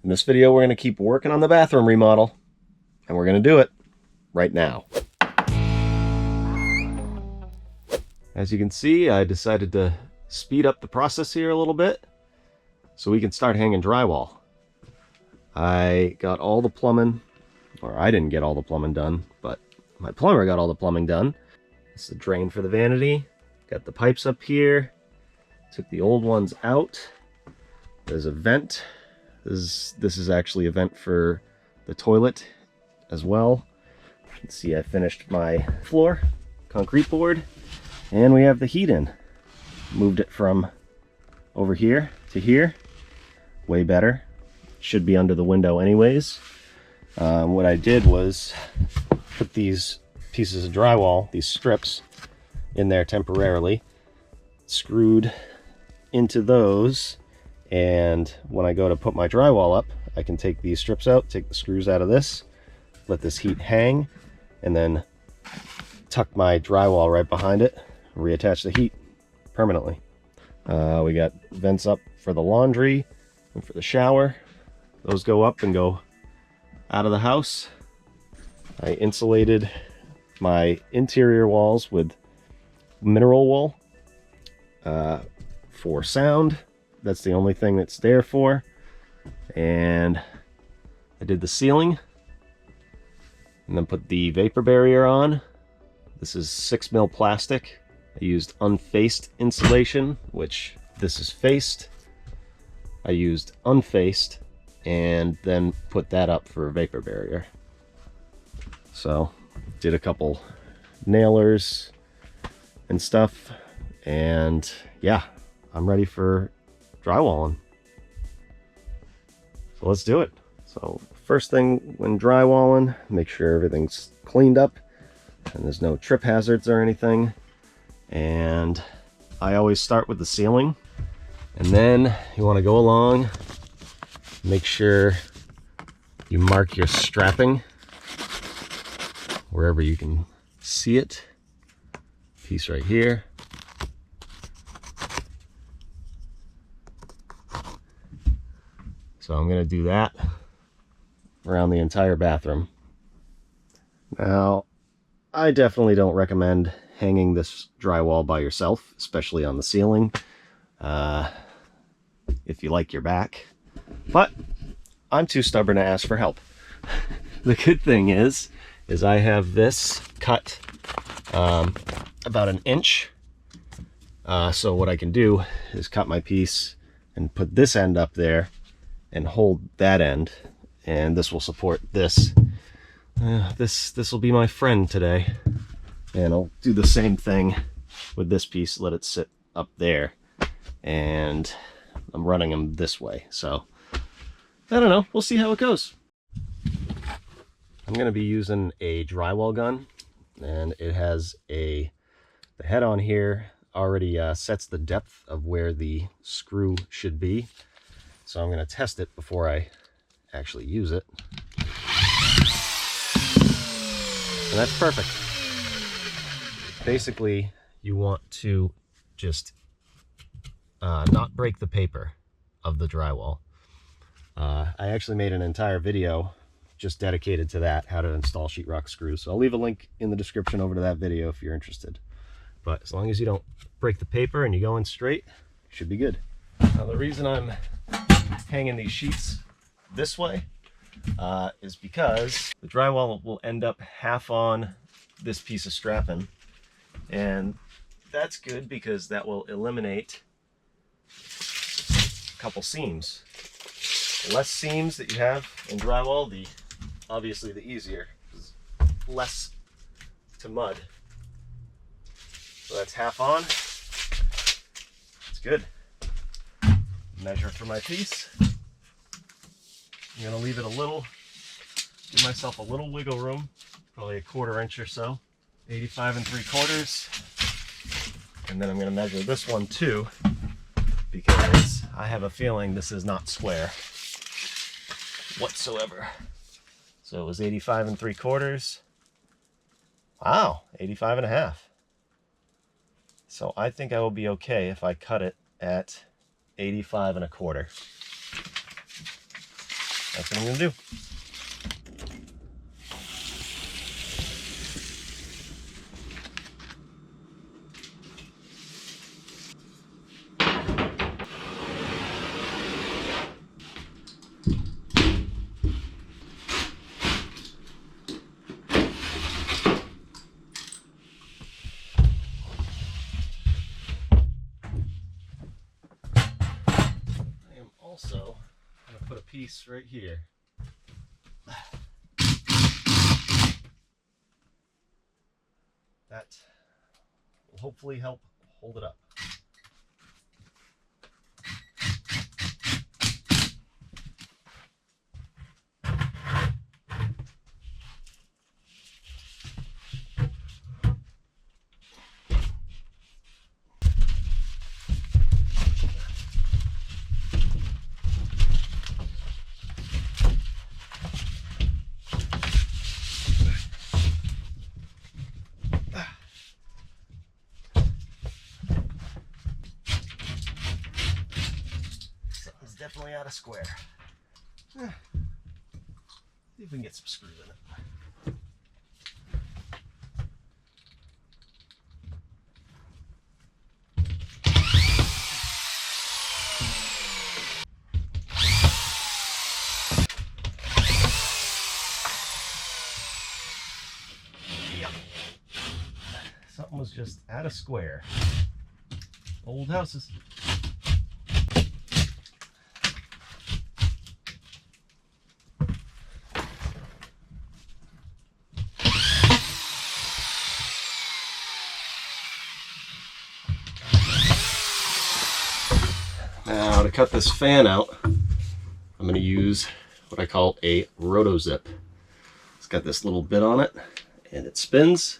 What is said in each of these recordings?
In this video, we're going to keep working on the bathroom remodel, and we're going to do it right now. As you can see, I decided to speed up the process here a little bit so we can start hanging drywall. I got all the plumbing, or I didn't get all the plumbing done, but my plumber got all the plumbing done. This is the drain for the vanity. Got the pipes up here. Took the old ones out. There's a vent. This is actually a vent for the toilet as well. You can see I finished my floor, concrete board, and we have the heat in. Moved it from over here to here. Way better. Should be under the window anyways. What I did was put these pieces of drywall, these strips, in there temporarily. Screwed into those, and when I go to put my drywall up, I can take these strips out, take the screws out of this, let this heat hang, and then tuck my drywall right behind it, reattach the heat permanently. We got vents up for the laundry and for the shower. Those go up and go out of the house. I insulated my interior walls with mineral wool for sound. That's the only thing that's there for. And I did the ceiling and then put the vapor barrier on. This is 6mm plastic. I used unfaced insulation, which this is faced. I used unfaced and then put that up for a vapor barrier. So did a couple nailers and stuff, and yeah, I'm ready for drywalling. So let's do it. So first thing when drywalling, make sure everything's cleaned up and there's no trip hazards or anything. And I always start with the ceiling, and then you want to go along, make sure you mark your strapping wherever you can see it. Piece right here. So I'm going to do that around the entire bathroom. Now, I definitely don't recommend hanging this drywall by yourself, especially on the ceiling, if you like your back. But I'm too stubborn to ask for help. The good thing is I have this cut about an inch. So what I can do is cut my piece and put this end up there and hold that end, and this will support this. This will be my friend today. And I'll do the same thing with this piece, let it sit up there, and I'm running them this way. So I don't know, we'll see how it goes. I'm going to be using a drywall gun, and it has the head on here already sets the depth of where the screw should be. So I'm going to test it before I actually use it. And that's perfect. Basically, you want to just not break the paper of the drywall. I actually made an entire video just dedicated to that, how to install sheetrock screws. So I'll leave a link in the description over to that video if you're interested. But as long as you don't break the paper and you go in straight, you should be good. Now the reason I'm hanging these sheets this way is because the drywall will end up half on this piece of strapping, and that's good because that will eliminate a couple seams. The less seams that you have in drywall, obviously the easier. Less to mud. So that's half on. It's good. Measure for my piece. I'm going to leave it a little, give myself a little wiggle room, probably a 1/4 inch or so, 85 3/4. And then I'm going to measure this one too, because I have a feeling this is not square whatsoever. So it was 85 3/4. Wow, 85 1/2. So I think I will be okay if I cut it at 85 1/4. That's what I'm gonna do. I am also gonna put a piece right here. That will hopefully help hold it up. Something's definitely out of square. See if we can get some screws in it. Yep. Something was just out of square. Old houses. Now to cut this fan out, I'm going to use what I call a roto zip. It's got this little bit on it and it spins.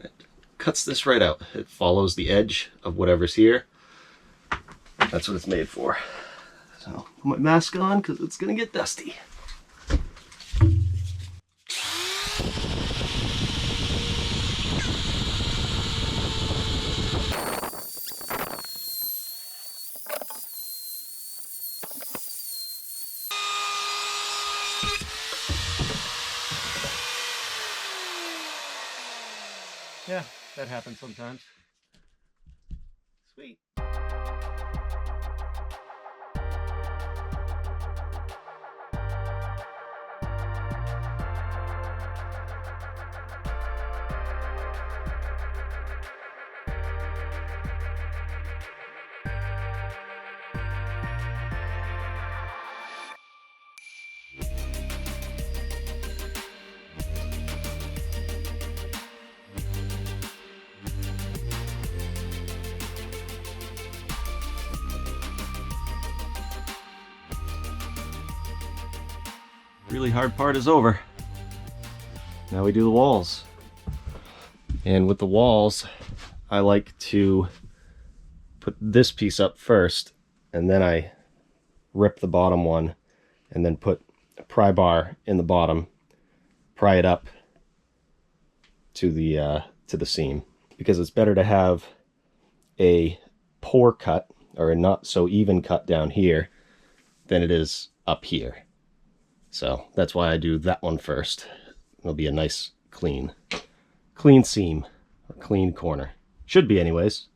It cuts this right out. It follows the edge of whatever's here. That's what it's made for. So put my mask on because it's going to get dusty. Yeah, that happens sometimes. Sweet. Really hard part is over. Now we do the walls. And with the walls, I like to put this piece up first, and then I rip the bottom one, and then put a pry bar in the bottom, pry it up to the seam, because it's better to have a poor cut or a not so even cut down here than it is up here. So that's why I do that one first. It'll be a nice clean seam or clean corner. Should be anyways.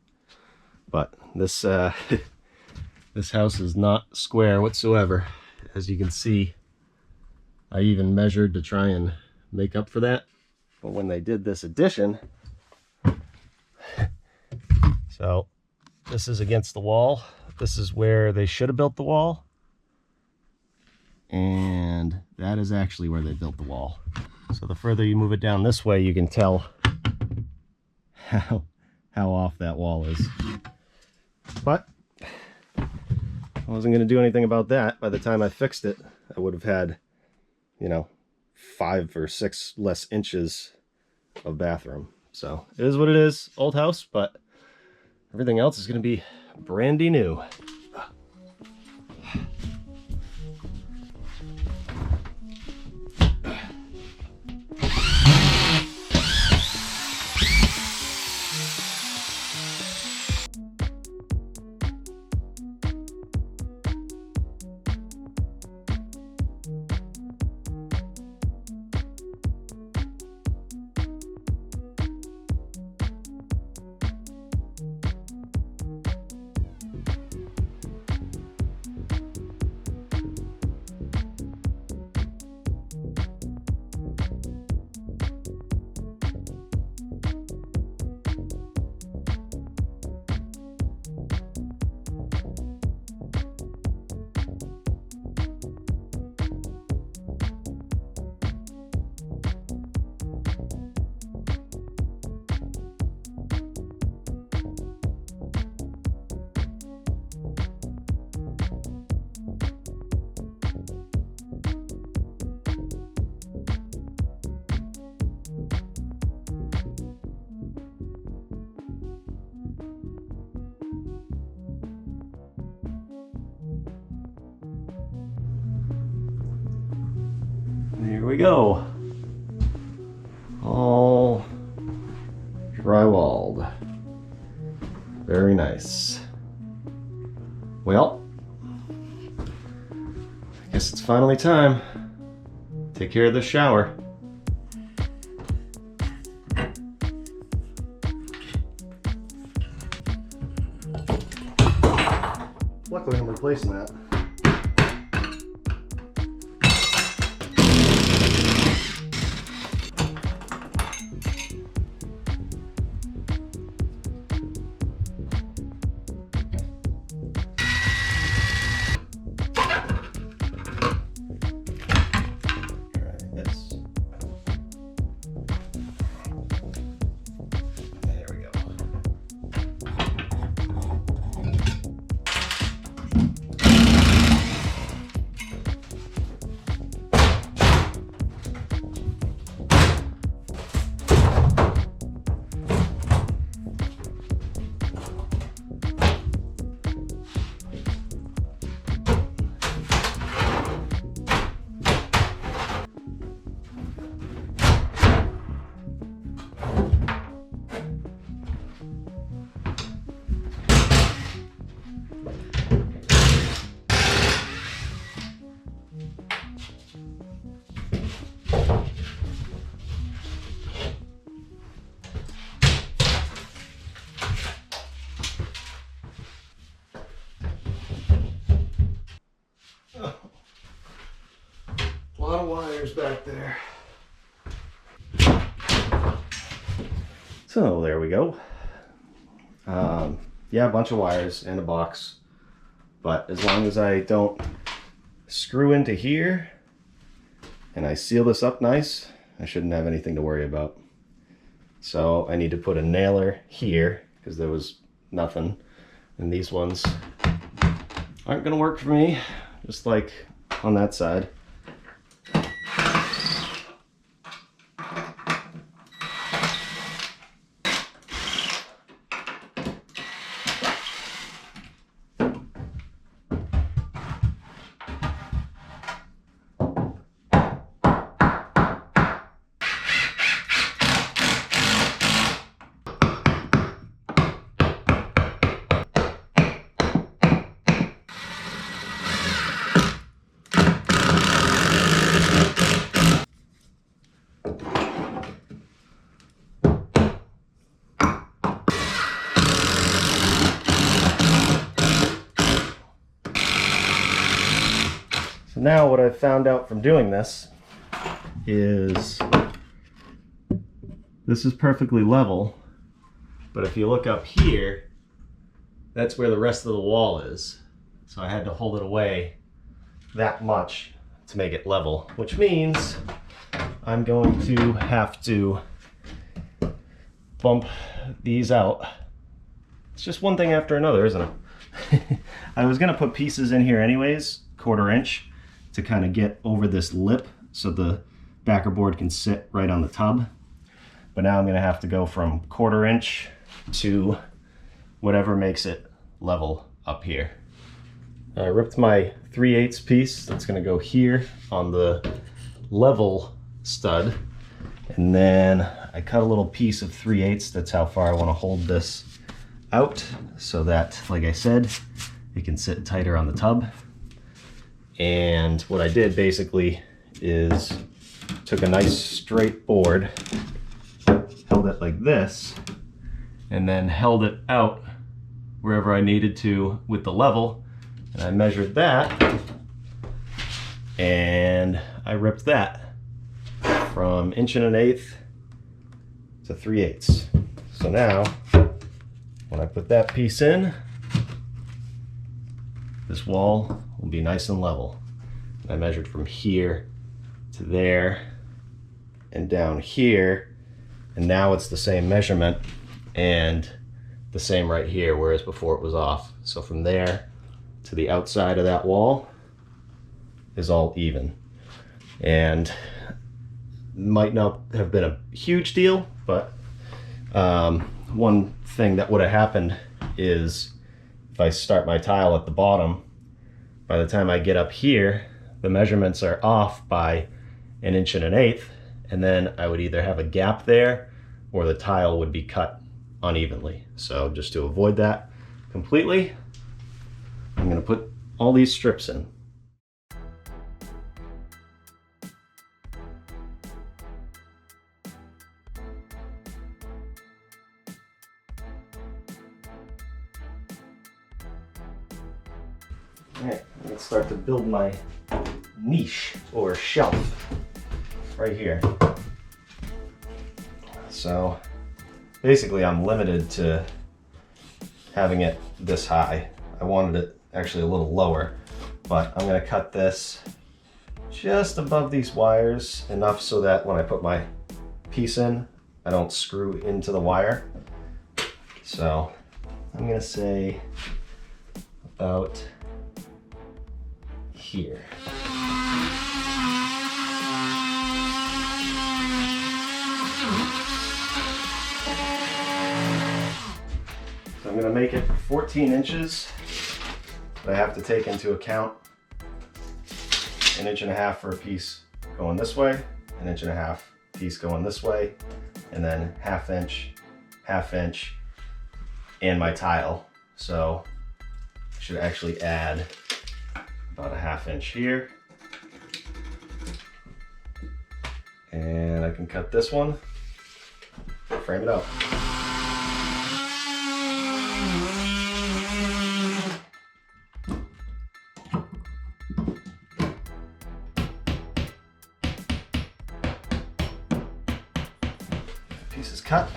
But this this house is not square whatsoever. As you can see, I even measured to try and make up for that. But when they did this addition, so this is against the wall. This is where they should have built the wall. And that is actually where they built the wall. So the further you move it down this way, you can tell how off that wall is. But I wasn't going to do anything about that. By the time I fixed it, I would have had, you know, 5 or 6 less inches of bathroom. So it is what it is. Old house, but everything else is going to be brandy new. There we go. All drywalled. Very nice. Well, I guess it's finally time. Take care of the shower. Luckily I'm replacing that. A lot of wires back there. So there we go. Yeah, a bunch of wires and a box. But as long as I don't screw into here and I seal this up nice, I shouldn't have anything to worry about. So I need to put a nailer here because there was nothing. And these ones aren't gonna work for me, just like on that side. So now what I've found out from doing this is this is perfectly level, but if you look up here, that's where the rest of the wall is. So I had to hold it away that much to make it level, which means I'm going to have to bump these out. It's just one thing after another, isn't it? I was gonna put pieces in here anyways, 1/4 inch, to kind of get over this lip so the backer board can sit right on the tub. But now I'm gonna have to go from 1/4 inch to whatever makes it level up here. I ripped my 3/8 piece that's gonna go here on the level stud. And then I cut a little piece of 3/8. That's how far I wanna hold this out so that, like I said, it can sit tighter on the tub. And what I did basically is took a nice straight board, held it like this, and then held it out wherever I needed to with the level. And I measured that, and I ripped that from 1 1/8 to 3/8. So now, when I put that piece in, this wall will be nice and level. I measured from here to there and down here, and now it's the same measurement and the same right here, whereas before it was off. So from there to the outside of that wall is all even. And might not have been a huge deal, but one thing that would have happened is if I start my tile at the bottom, by the time I get up here, the measurements are off by 1.125", and then I would either have a gap there or the tile would be cut unevenly. So just to avoid that completely, I'm going to put all these strips in. Alright, let's start to build my niche or shelf right here. So basically I'm limited to having it this high. I wanted it actually a little lower, but I'm going to cut this just above these wires enough so that when I put my piece in, I don't screw into the wire. So I'm going to say about here. So I'm going to make it 14 inches, but I have to take into account 1.5 inches for a piece going this way, 1.5 inches piece going this way, and then 1/2 inch, and my tile. So I should actually add about 1/2 inch here. And I can cut this one, frame it out. Piece is cut.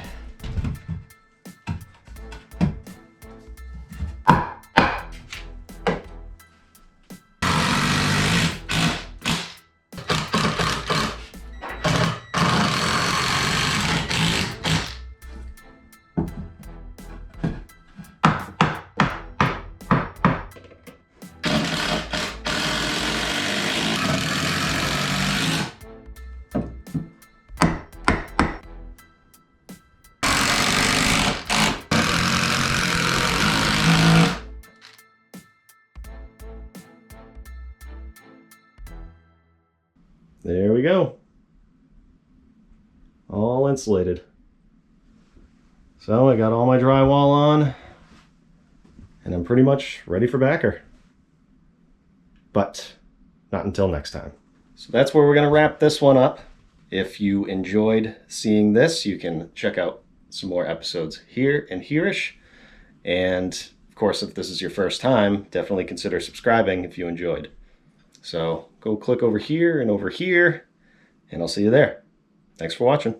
There we go. All insulated. So I got all my drywall on and I'm pretty much ready for backer. But not until next time. So that's where we're going to wrap this one up. If you enjoyed seeing this, you can check out some more episodes here and here-ish. And of course, if this is your first time, definitely consider subscribing if you enjoyed. So go click over here, and I'll see you there. Thanks for watching.